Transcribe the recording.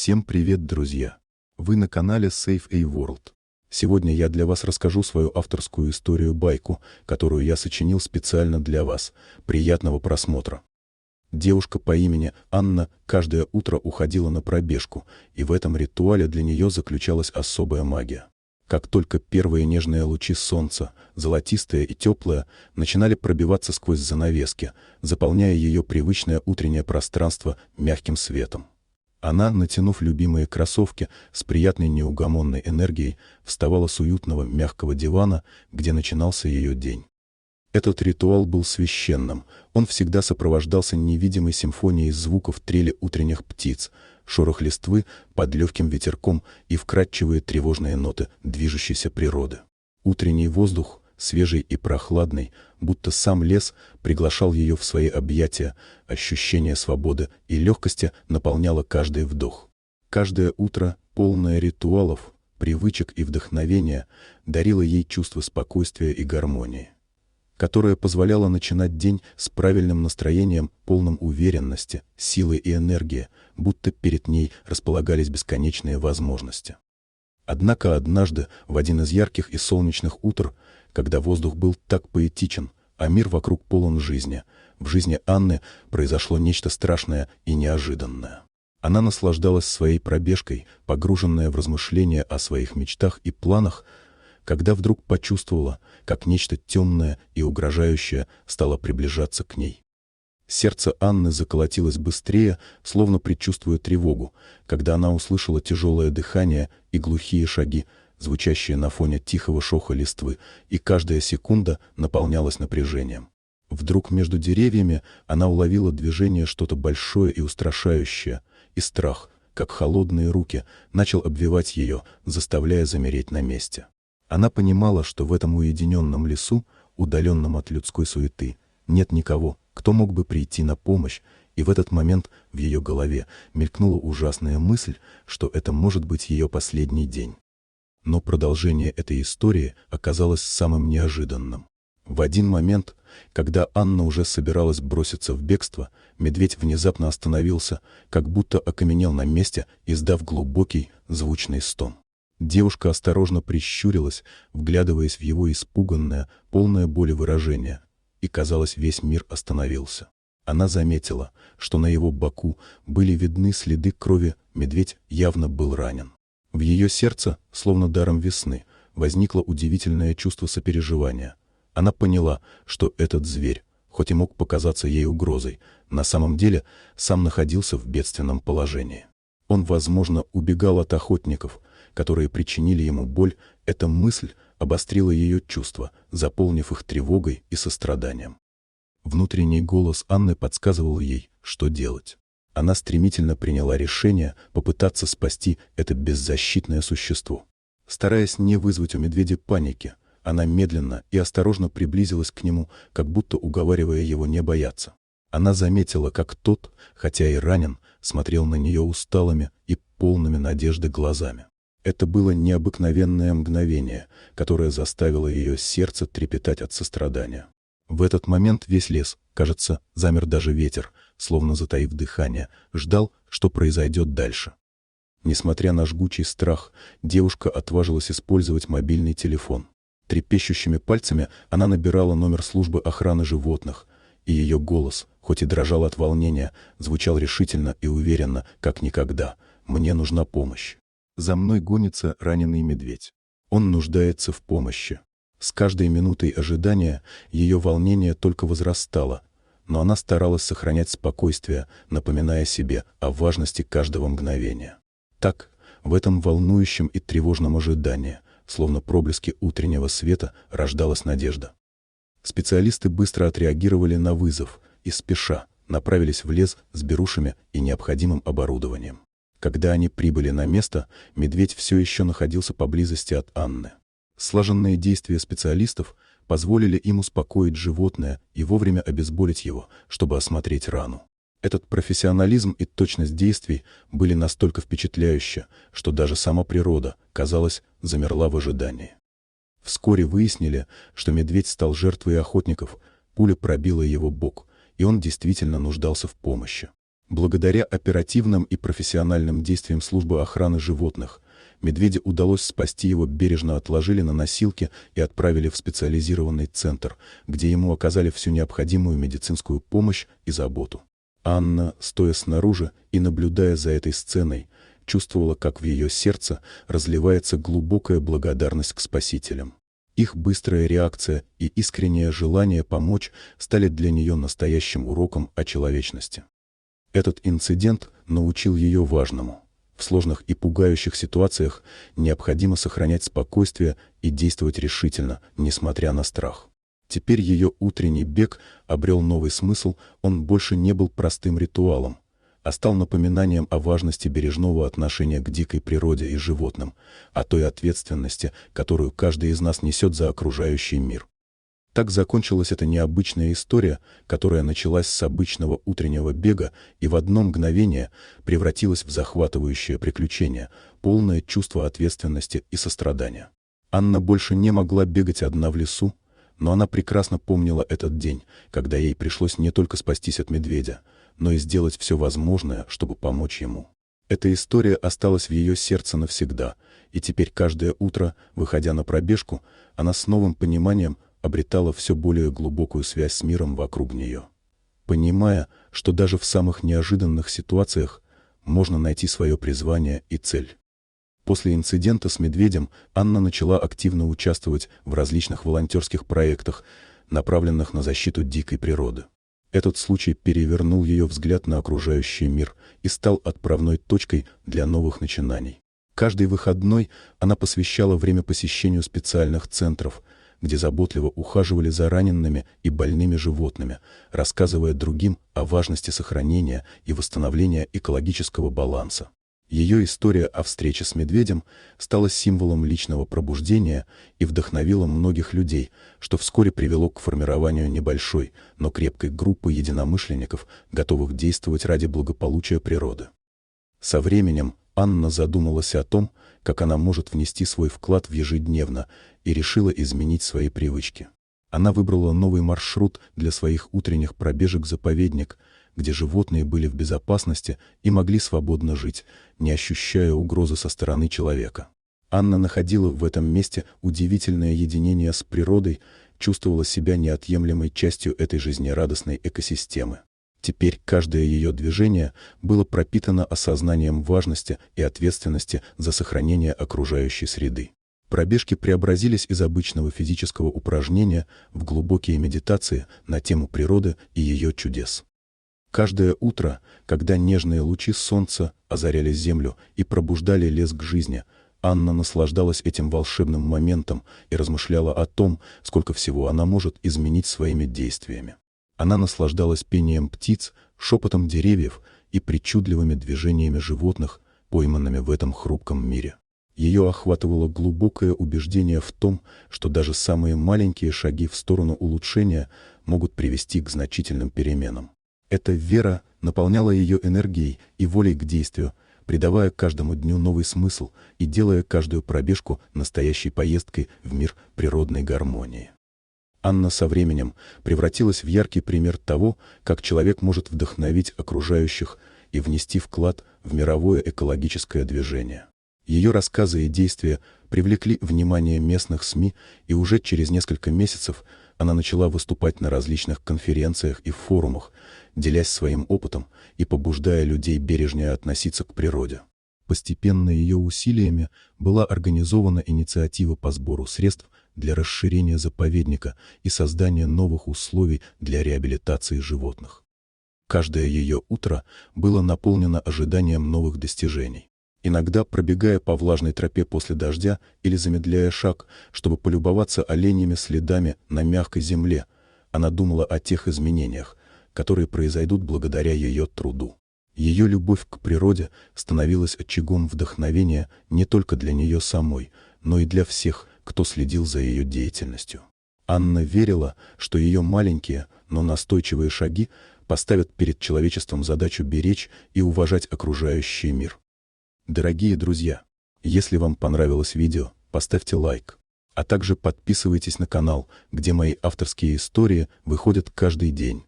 Всем привет, друзья! Вы на канале Safe A World. Сегодня я для вас расскажу свою авторскую историю-байку, которую я сочинил специально для вас. Приятного просмотра. Девушка по имени Анна каждое утро уходила на пробежку, и в этом ритуале для нее заключалась особая магия. Как только первые нежные лучи солнца, золотистые и теплые, начинали пробиваться сквозь занавески, заполняя ее привычное утреннее пространство мягким светом. Она, натянув любимые кроссовки, с приятной неугомонной энергией вставала с уютного мягкого дивана, где начинался ее день. Этот ритуал был священным, он всегда сопровождался невидимой симфонией звуков трели утренних птиц, шорох листвы под легким ветерком и вкрадчивые тревожные ноты движущейся природы. Утренний воздух, свежий и прохладный, будто сам лес приглашал ее в свои объятия, ощущение свободы и легкости наполняло каждый вдох. Каждое утро, полное ритуалов, привычек и вдохновения, дарило ей чувство спокойствия и гармонии, которое позволяло начинать день с правильным настроением, полным уверенности, силы и энергии, будто перед ней располагались бесконечные возможности. Однако однажды, в один из ярких и солнечных утр, когда воздух был так поэтичен, а мир вокруг полон жизни, в жизни Анны произошло нечто страшное и неожиданное. Она наслаждалась своей пробежкой, погруженная в размышления о своих мечтах и планах, когда вдруг почувствовала, как нечто темное и угрожающее стало приближаться к ней. Сердце Анны заколотилось быстрее, словно предчувствуя тревогу, когда она услышала тяжелое дыхание и глухие шаги, звучащие на фоне тихого шоха листвы, и каждая секунда наполнялась напряжением. Вдруг между деревьями она уловила движение что-то большое и устрашающее, и страх, как холодные руки, начал обвивать ее, заставляя замереть на месте. Она понимала, что в этом уединенном лесу, удаленном от людской суеты, нет никого, кто мог бы прийти на помощь, и в этот момент в ее голове мелькнула ужасная мысль, что это может быть ее последний день. Но продолжение этой истории оказалось самым неожиданным. В один момент, когда Анна уже собиралась броситься в бегство, медведь внезапно остановился, как будто окаменел на месте, издав глубокий, звучный стон. Девушка осторожно прищурилась, вглядываясь в его испуганное, полное боли выражение, и, казалось, весь мир остановился. Она заметила, что на его боку были видны следы крови, медведь явно был ранен. В ее сердце, словно даром весны, возникло удивительное чувство сопереживания. Она поняла, что этот зверь, хоть и мог показаться ей угрозой, на самом деле сам находился в бедственном положении. Он, возможно, убегал от охотников, которые причинили ему боль. Эта мысль обострила ее чувства, заполнив их тревогой и состраданием. Внутренний голос Анны подсказывал ей, что делать. Она стремительно приняла решение попытаться спасти это беззащитное существо. Стараясь не вызвать у медведя паники, она медленно и осторожно приблизилась к нему, как будто уговаривая его не бояться. Она заметила, как тот, хотя и ранен, смотрел на нее усталыми и полными надежды глазами. Это было необыкновенное мгновение, которое заставило ее сердце трепетать от сострадания. В этот момент весь лес, кажется, замер, даже ветер, словно затаив дыхание, ждал, что произойдет дальше. Несмотря на жгучий страх, девушка отважилась использовать мобильный телефон. Трепещущими пальцами она набирала номер службы охраны животных, и ее голос, хоть и дрожал от волнения, звучал решительно и уверенно, как никогда. «Мне нужна помощь. За мной гонится раненый медведь. Он нуждается в помощи». С каждой минутой ожидания ее волнение только возрастало, но она старалась сохранять спокойствие, напоминая себе о важности каждого мгновения. Так, в этом волнующем и тревожном ожидании, словно проблески утреннего света, рождалась надежда. Специалисты быстро отреагировали на вызов и спеша направились в лес с берушами и необходимым оборудованием. Когда они прибыли на место, медведь все еще находился поблизости от Анны. Слаженные действия специалистов позволили им успокоить животное и вовремя обезболить его, чтобы осмотреть рану. Этот профессионализм и точность действий были настолько впечатляющие, что даже сама природа, казалось, замерла в ожидании. Вскоре выяснили, что медведь стал жертвой охотников, пуля пробила его бок, и он действительно нуждался в помощи. Благодаря оперативным и профессиональным действиям службы охраны животных, медведя удалось спасти, его бережно отложили на носилки и отправили в специализированный центр, где ему оказали всю необходимую медицинскую помощь и заботу. Анна, стоя снаружи и наблюдая за этой сценой, чувствовала, как в ее сердце разливается глубокая благодарность к спасителям. Их быстрая реакция и искреннее желание помочь стали для нее настоящим уроком о человечности. Этот инцидент научил ее важному. В сложных и пугающих ситуациях необходимо сохранять спокойствие и действовать решительно, несмотря на страх. Теперь ее утренний бег обрел новый смысл, он больше не был простым ритуалом, а стал напоминанием о важности бережного отношения к дикой природе и животным, о той ответственности, которую каждый из нас несет за окружающий мир. Так закончилась эта необычная история, которая началась с обычного утреннего бега и в одно мгновение превратилась в захватывающее приключение, полное чувство ответственности и сострадания. Анна больше не могла бегать одна в лесу, но она прекрасно помнила этот день, когда ей пришлось не только спастись от медведя, но и сделать все возможное, чтобы помочь ему. Эта история осталась в ее сердце навсегда, и теперь каждое утро, выходя на пробежку, она с новым пониманием обретала все более глубокую связь с миром вокруг нее. Понимая, что даже в самых неожиданных ситуациях можно найти свое призвание и цель. После инцидента с медведем Анна начала активно участвовать в различных волонтерских проектах, направленных на защиту дикой природы. Этот случай перевернул ее взгляд на окружающий мир и стал отправной точкой для новых начинаний. Каждый выходной она посвящала время посещению специальных центров, где заботливо ухаживали за ранеными и больными животными, рассказывая другим о важности сохранения и восстановления экологического баланса. Ее история о встрече с медведем стала символом личного пробуждения и вдохновила многих людей, что вскоре привело к формированию небольшой, но крепкой группы единомышленников, готовых действовать ради благополучия природы. Со временем Анна задумалась о том, как она может внести свой вклад в ежедневно, и решила изменить свои привычки. Она выбрала новый маршрут для своих утренних пробежек в заповедник, где животные были в безопасности и могли свободно жить, не ощущая угрозы со стороны человека. Анна находила в этом месте удивительное единение с природой, чувствовала себя неотъемлемой частью этой жизнерадостной экосистемы. Теперь каждое ее движение было пропитано осознанием важности и ответственности за сохранение окружающей среды. Пробежки преобразились из обычного физического упражнения в глубокие медитации на тему природы и ее чудес. Каждое утро, когда нежные лучи солнца озаряли землю и пробуждали лес к жизни, Анна наслаждалась этим волшебным моментом и размышляла о том, сколько всего она может изменить своими действиями. Она наслаждалась пением птиц, шепотом деревьев и причудливыми движениями животных, пойманными в этом хрупком мире. Ее охватывало глубокое убеждение в том, что даже самые маленькие шаги в сторону улучшения могут привести к значительным переменам. Эта вера наполняла ее энергией и волей к действию, придавая каждому дню новый смысл и делая каждую пробежку настоящей поездкой в мир природной гармонии. Анна со временем превратилась в яркий пример того, как человек может вдохновить окружающих и внести вклад в мировое экологическое движение. Ее рассказы и действия привлекли внимание местных СМИ, и уже через несколько месяцев она начала выступать на различных конференциях и форумах, делясь своим опытом и побуждая людей бережнее относиться к природе. Постепенно ее усилиями была организована инициатива по сбору средств для расширения заповедника и создания новых условий для реабилитации животных. Каждое ее утро было наполнено ожиданием новых достижений. Иногда, пробегая по влажной тропе после дождя или замедляя шаг, чтобы полюбоваться оленьими следами на мягкой земле, она думала о тех изменениях, которые произойдут благодаря ее труду. Ее любовь к природе становилась очагом вдохновения не только для нее самой, но и для всех, кто следил за ее деятельностью. Анна верила, что ее маленькие, но настойчивые шаги поставят перед человечеством задачу беречь и уважать окружающий мир. Дорогие друзья, если вам понравилось видео, поставьте лайк, а также подписывайтесь на канал, где мои авторские истории выходят каждый день.